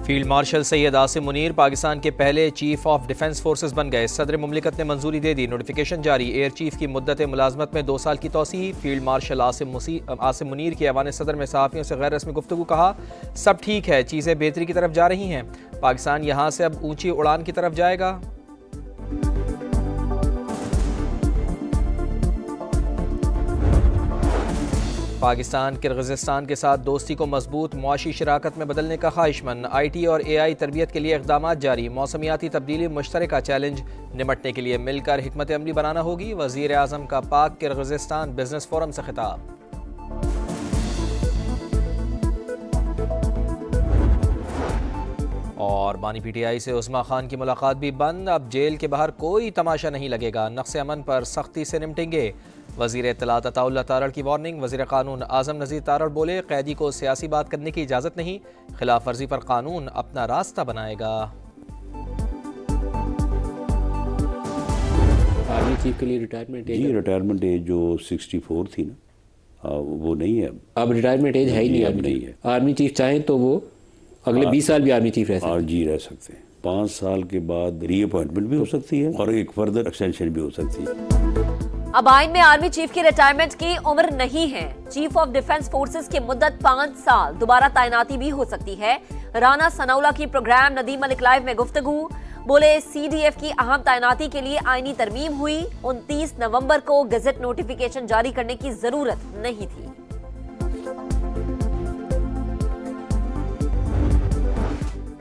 Field marshal Syed Asim Munir Pakistan के पहले chief of defence forces बन गए। सदर मुमलिकत ने मंजूरी दे दी। नोटिफिकेशन जारी। एयर चीफ की मुद्दत मुलाजमत में 2 साल की तोसी। फील्ड मार्शल आसिम मुनीर की ऐवान सदर में सहाफ़ियों से गैर रस्मी गुफ्तगू। कहा सब ठीक है, चीज़ें बेहतरी की तरफ जा रही हैं। पाकिस्तान यहाँ से अब ऊंची उड़ान की तरफ जाएगा। पाकिस्तान किर्गिज़स्तान के साथ दोस्ती को मजबूत मुआशी शराकत में बदलने का ख्वाहिशमंद। IT और AI तरबियत के लिए इक़दामात जारी। मौसमियाती तब्दीली मुश्तरका चैलेंज निमटने के लिए मिलकर हिकमत अमली बनाना होगी। वज़ीर आज़म का पाक किर्गिज़स्तान बिजनेस फोरम से खिताब। और बानी PTI से उस्मा खान की मुलाकात भी बंद। अब जेल के बाहर कोई तमाशा नहीं लगेगा। नक्शे अमन पर सख्ती से निपटेंगे। वज़ीर इत्तलात अताउल्लाह तारड़ की वार्निंग। वज़ीर कानून आज़म नज़ीर तारड़ बोले कैदी को सियासी बात करने की इजाज़त नहीं। खिलाफ वर्जी पर कानून अपना रास्ता बनाएगा। आर्मी चीफ के लिए रिटायरमेंट एज, रिटायरमेंट एज जो 64 थी ना, वो नहीं है अब रिटायरमेंट एज है ही नहीं। अब नहीं है। आर्मी चीफ चाहें तो वो अगले 20 साल भी आर्मी चीफ रह सकते हैं। जी रह सकते हैं। 5 साल के बाद रीअपॉइंटमेंट भी हो सकती है और एक फर्दर एक्सटेंशन भी हो सकती है। अब आइन में आर्मी चीफ की रिटायरमेंट की उम्र नहीं है। चीफ ऑफ डिफेंस फोर्सेस की मुद्दत 5 साल, दोबारा तैनाती भी हो सकती है। राना सनाउल्लाह की प्रोग्राम नदीम मलिक लाइव में गुफ्तगू। बोले CDF की अहम तैनाती के लिए आईनी तरमीम हुई। 29 नवंबर को गजट नोटिफिकेशन जारी करने की जरूरत नहीं थी।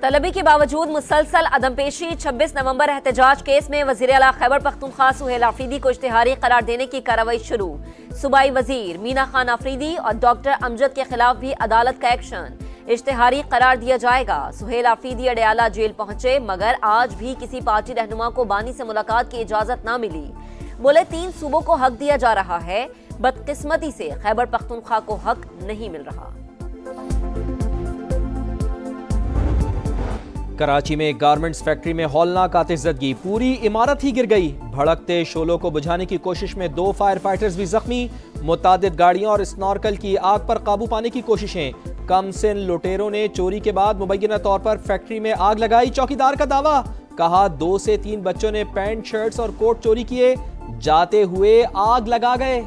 तलबी के बावजूद मुसलसल अदमपेशी। 26 नवंबर एहतजाज केस में वज़ीर आला खैबर पख्तूनख्वा सुहेल आफरीदी को इश्तिहारी करार देने की कार्रवाई शुरू। सूबाई वजीर मीना खान आफरीदी और डॉक्टर अमजद के खिलाफ भी अदालत का एक्शन। इश्तिहारी करार दिया जाएगा। सुहेल आफरीदी अडयाला जेल पहुंचे मगर आज भी किसी पार्टी रहनुमा को बानी से मुलाकात की इजाजत न मिली। बोले 3 सूबों को हक दिया जा रहा है, बदकिस्मती से खैबर पख्तूनख्वा को हक नहीं मिल रहा। कराची में एक गारमेंट्स फैक्ट्री में हौलनाक आतिशज़दगी। पूरी इमारत ही गिर गई। भड़कते शोलों को बुझाने की कोशिश में 2 फायर फाइटर्स भी जख्मी। मुतादिद गाड़ियां और स्नॉर्कल की आग पर काबू पाने की कोशिशें। कमसिन लुटेरों ने चोरी के बाद मुबैना तौर पर फैक्ट्री में आग लगाई। चौकीदार का दावा। कहा 2 से 3 बच्चों ने पैंट, शर्ट्स और कोट चोरी किए, जाते हुए आग लगा गए।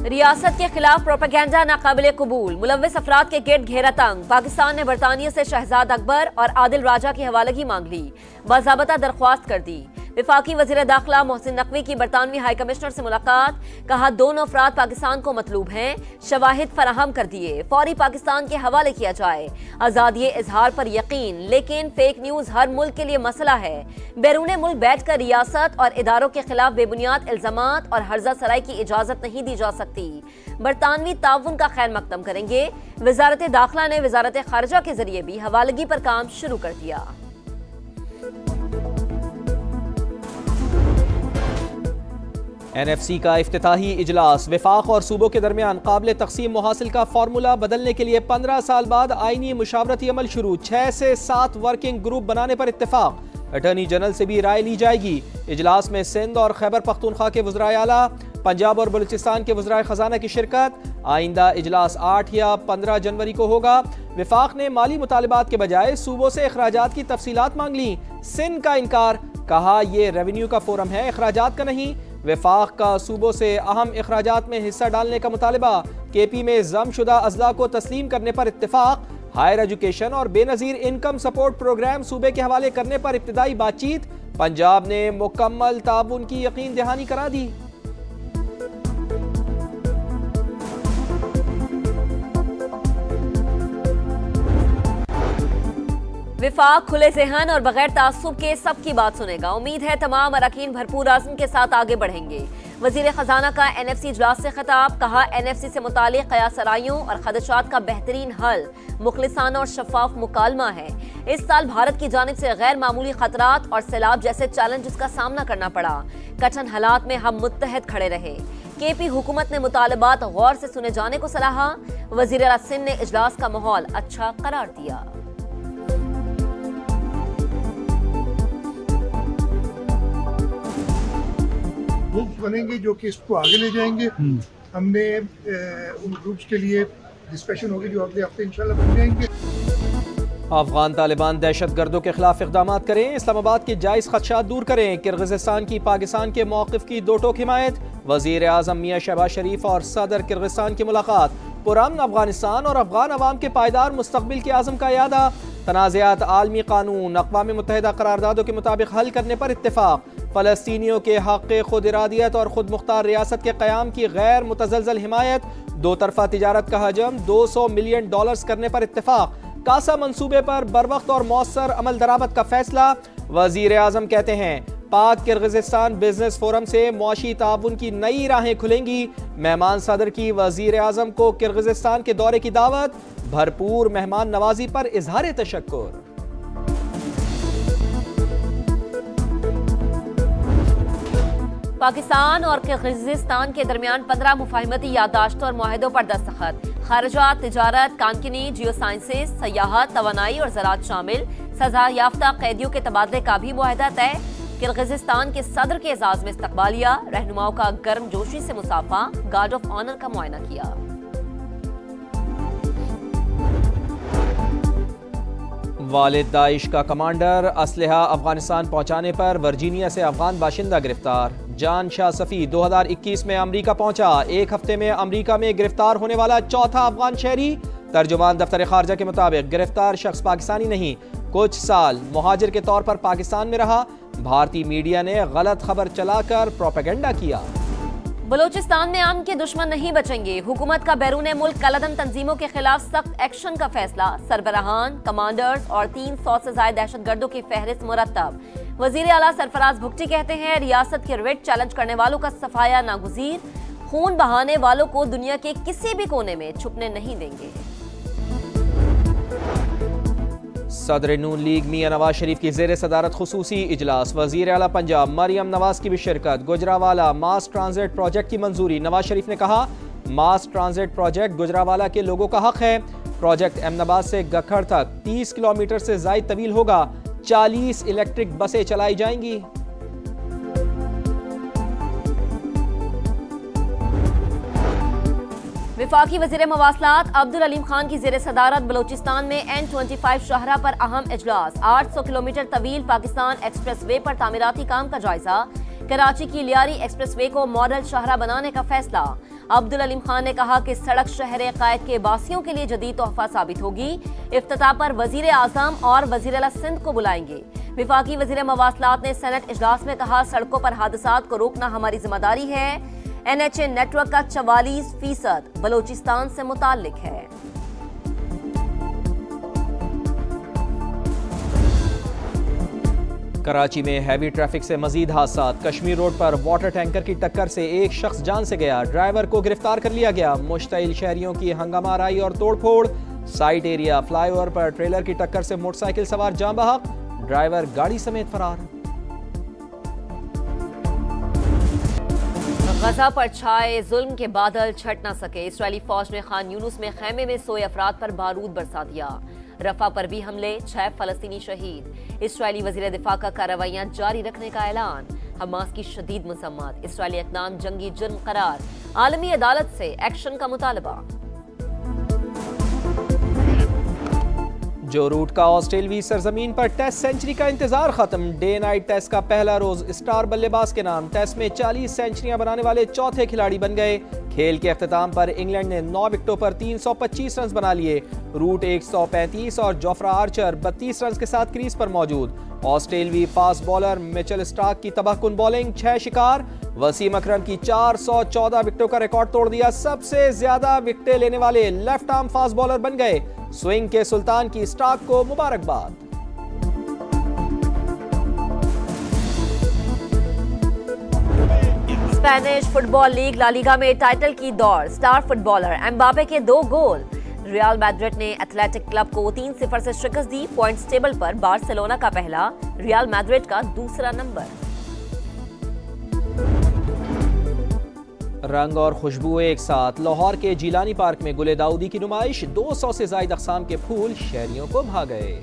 रियासत के खिलाफ प्रोपेगेंडा नाकाबिले कबूल। मुलव्विस अफराद के गेट घेरा तंग। पाकिस्तान ने बरतानिया से शहजाद अकबर और आदिल राजा की हवालगी मांग ली। बाज़ाबता दरख्वास्त कर दी। विफाकी वज़ीर दाखिला मोहसिन नकवी की बरतानवी हाई कमिश्नर से मुलाकात। कहा दोनों अफराद पाकिस्तान को मतलूब हैं। शवाहिद फराहम कर दिए। फौरी पाकिस्तान के हवाले किया जाए। आज़ादी इजहार पर यकीन, लेकिन फेक न्यूज हर मुल्क के लिए मसला है। बैरून मुल्क बैठकर रियासत और इदारों के खिलाफ बेबुनियाद इल्जामात और हर्जा सराई की इजाजत नहीं दी जा सकती। बरतानवी ताउन का खैर मकदम करेंगे। वजारत दाखिला ने वजारत खारजा के जरिए भी हवालगी पर काम शुरू कर दिया। NFC का इफ्तिताही इजलास। वफाक और सूबों के दरमियान काबिल तकसीम मुहासिल का फार्मूला बदलने के लिए 15 साल बाद आईनी मुशावरती अमल शुरू। 6 से 7 वर्किंग ग्रुप बनाने पर इत्तेफाक। अटॉर्नी जनरल से भी राय ली जाएगी। इजलास में सिंध और खैबर पख्तूनख्वा के वज़राए आला, पंजाब और बलूचिस्तान के वज़राए खजाना की शिरकत। आइंदा इजलास 8 या 15 जनवरी को होगा। वफाक ने माली मुतालिबात के बजाय सूबों से अखराजात की तफसीलात मांग ली। सिंध का इनकार। कहा यह रेवेन्यू का फोरम है, अखराजात का नहीं। वफाक का सूबों से अहम अखराजात में हिस्सा डालने का मुतालिबा। KP में जमशुदा अजला को तस्लीम करने पर इत्तेफाक। हायर एजुकेशन और बेनजीर इनकम सपोर्ट प्रोग्राम सूबे के हवाले करने पर इब्तिदाई बातचीत। पंजाब ने मुकम्मल ताउन की यकीन दहानी करा दी। विफाक खुले ज़हन और बगैर तासुब के सबकी बात सुनेगा। उम्मीद है तमाम अरकान भरपूर आज़म के साथ आगे बढ़ेंगे। वज़ीर खजाना का NFC इजलास से खिताब। कहा NFC से मुतालिक कयासराइयों और खदशात का बेहतरीन हल मुखलिसाना और शफाफ मुकालमा है। इस साल भारत की जानिब से गैर मामूली खतरात और सैलाब जैसे चैलेंजेस का सामना करना पड़ा। कठिन हालात में हम मुत्तहद खड़े रहे। KP हुकूमत ने मुतालबात गौर से सुने जाने को सलाहा। वज़ीर आला सिंध ने इजलास का माहौल अच्छा करार दिया। ग्रुप्स बनेंगे जो कि इसको आगे ले जाएंगे हमने उन ग्रुप्स के लिए डिस्कशन होगी जो अगले हफ्ते इंशाल्लाह बन जाएंगे। अफगान तालिबान दहशत गर्दों के खिलाफ इक़दाम करें, इस्लामाबाद के जायज़ खदशात दूर करें। किर्गिज़स्तान की पाकिस्तान के मौक़िफ़ की दो टोक हिमायत। वज़ीर आज़म मियाँ शहबाज शरीफ और सदर किर्गिज़स्तान की मुलाकात। पुरअमन अफगानिस्तान और अफगान अवाम के पायदार मुस्तक़बिल के आज़म का यादा। तनाज़ात आलमी कानून अक़वाम मुत्तहिदा करारदादों के मुताबिक हल करने पर इत्तेफ़ाक़। फ़लस्तीनियों के हक़ खुद इरादियत और खुद मुख्तार रियासत के क़याम की गैर मुतज़लज़ल हिमायत। दो तरफ़ा तिजारत का हजम $200 मिलियन करने पर इत्तेफ़ाक़। कासा मंसूबे पर बरवक्त और मौसर अमल दरामद का फैसला। वज़ीर आज़म कहते हैं पाक किर्गिज़स्तान बिजनेस फोरम से मुआशी ताउन की नई राहें खुलेंगी। मेहमान सदर की वज़ीर आज़म को किर्गिज़स्तान के दौरे की दावत। भरपूर मेहमान नवाजी पर इजहार तशक्कुर। पाकिस्तान और किर्गिज़स्तान के दरमियान 15 मुफाहिमती याददाश्तों और मुआहदों पर दस्तखत। खारजात, तिजारत, कानकिनी, जियो साइंसेज, सयाहत, तवानाई और ज़राअत शामिल। सजा याफ्ता कैदियों के तबादले का भी मुआहदा तय। किर्गिज़स्तान के सदर के एजाज में इस्तकबालिया। रहनुमाओं का गर्मजोशी से मुसाफा। गार्ड ऑफ ऑनर का मुआयना किया। वालिद दाइश का कमांडर। असलहा अफगानिस्तान पहुंचाने पर वर्जीनिया से अफगान बाशिंदा गिरफ्तार। जान शाह सफ़ी 2021 में अमरीका पहुंचा। एक हफ्ते में अमरीका में गिरफ्तार होने वाला चौथा अफगान शहरी। तर्जुमान दफ्तर खारजा के मुताबिक गिरफ्तार शख्स पाकिस्तानी नहीं, कुछ साल मुहाजिर के तौर पर पाकिस्तान में रहा। भारतीय मीडिया ने गलत खबर चलाकर प्रोपेगेंडा किया। बलूचिस्तान में अमन के दुश्मन नहीं बचेंगे। हुकूमत का बैरून मुल्क कलअदम तंजीमों के खिलाफ सख्त एक्शन का फैसला। सरबराहान, कमांडर्स और 300 से ज्यादा दहशतगर्दों की फहरिस्त मुरतब। वजीर आला सरफराज भुगटी कहते हैं रियासत के रेड चैलेंज करने वालों का सफाया नागुजीर। खून बहाने वालों को दुनिया के किसी भी कोने में छुपने नहीं देंगे। सदर नून लीग मियां नवाज शरीफ की ज़ेर सदारत खुसूसी इजलास। वज़ीर आला पंजाब मरियम नवाज की भी शिरकत। गुजरावाला मास ट्रांजिट प्रोजेक्ट की मंजूरी। नवाज शरीफ ने कहा मास ट्रांजिट प्रोजेक्ट गुजरावाला के लोगों का हक है। प्रोजेक्ट अहमदाबाद से गखड़ तक 30 किलोमीटर से ज़ायद तवील होगा। 40 इलेक्ट्रिक बसें चलाई जाएंगी। विफाकी वज़ीर मवासलात अब्दुल अलीम खान की ज़ेर सदारत बलोचिस्तान में N25 शाहरा पर अहम इजलास। 800 किलोमीटर तवील पाकिस्तान एक्सप्रेस वे पर तामीराती काम का जायजा। कराची की लियारी एक्सप्रेस वे को मॉडल शाहरा बनाने का फैसला। अब्दुल अलीम खान ने कहा कि सड़क शहर कायद के बासियों के लिए जदीद तोहफा साबित होगी। इफ्तिताह पर वज़ीर आज़म और वज़ीर आला सिंध को बुलाएंगे। विफाकी वज़ीर मवासलात ने सेनेट इजलास में कहा सड़कों पर हादसात को रोकना हमारी जिम्मेदारी है। NHA नेटवर्क का 44% बलोचिस्तान से मुताल्लिक है। कराची में हैवी ट्रैफिक से मजीद हादसात। कश्मीर रोड पर वाटर टैंकर की टक्कर से एक शख्स जान से गया। ड्राइवर को गिरफ्तार कर लिया गया। मुश्तइल शहरियों की हंगामा आराई और तोड़फोड़। साइट एरिया फ्लाईओवर पर ट्रेलर की टक्कर से मोटरसाइकिल सवार जान बहक, ड्राइवर गाड़ी समेत फरार। गजा पर छाए जुल्म के बादल छट न सके। इस्राएली फौज ने खान यूनुस में खैमे में सोए अफराद पर बारूद बरसा दिया। रफा पर भी हमले, 6 फलस्तीनी शहीद। इस्राएली वजीर दिफा का कार्रवाइयां जारी रखने का ऐलान। हमास की शदीद मजम्मत। इस्राएली इक़दाम जंगी जुर्म करार। आलमी अदालत से एक्शन का मुतालबा। जो रूट का ऑस्ट्रेलवी सरजमीन पर टेस्ट सेंचुरी का इंतजार खत्म। डे नाइट टेस्ट का पहला रोज स्टार बल्लेबाज के नाम। टेस्ट में 40 सेंचुरियां बनाने वाले चौथे खिलाड़ी बन गए। खेल के अख्ताम पर इंग्लैंड ने 9 विकेटों पर 325 रन बना लिए। रूट 135 और जोफ्रा आर्चर 32 रन के साथ क्रीज पर मौजूद। ऑस्ट्रेलवी फास्ट बॉलर मिचेल स्टार्क की तबाहकुन बॉलिंग, 6 शिकार। वसीम अकरम की 414 विकेटों का रिकॉर्ड तोड़ दिया। सबसे ज्यादा विकेटें लेने वाले लेफ्ट आर्म फास्ट बॉलर बन गए। स्विंग के सुल्तान की स्टार्क को मुबारकबाद। Spanish football league La Liga में टाइटल की दौड़। स्टार फुटबॉलर एम्बापे के 2 गोल। रियल मैड्रिड ने एथलेटिक क्लब को 3-0 से शिकस्त दी। पॉइंट्स टेबल पर बार्सिलोना का पहला, रियल मैड्रिड का दूसरा नंबर। रंग और खुशबू एक साथ। लाहौर के जीलानी पार्क में गुले दाऊदी की नुमाइश। 200 से ज्यादा अक़साम के फूल शहरियों को भा गए।